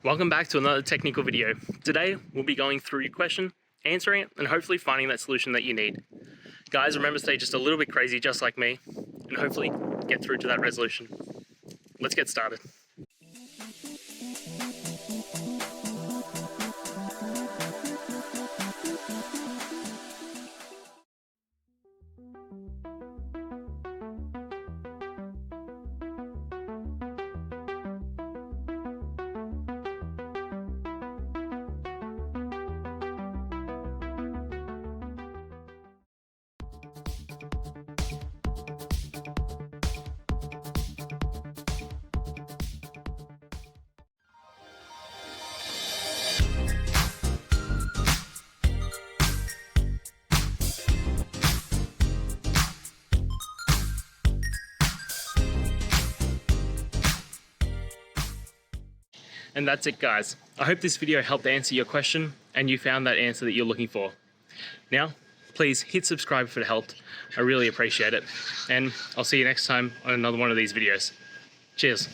Welcome back to another technical video. Today, we'll be going through your question, answering it, and hopefully finding that solution that you need. Guys, remember to stay just a little bit crazy, just like me, and hopefully get through to that resolution. Let's get started. And that's it, guys. I hope this video helped answer your question and you found that answer that you're looking for. Now, please hit subscribe if it helped. I really appreciate it. And I'll see you next time on another one of these videos. Cheers.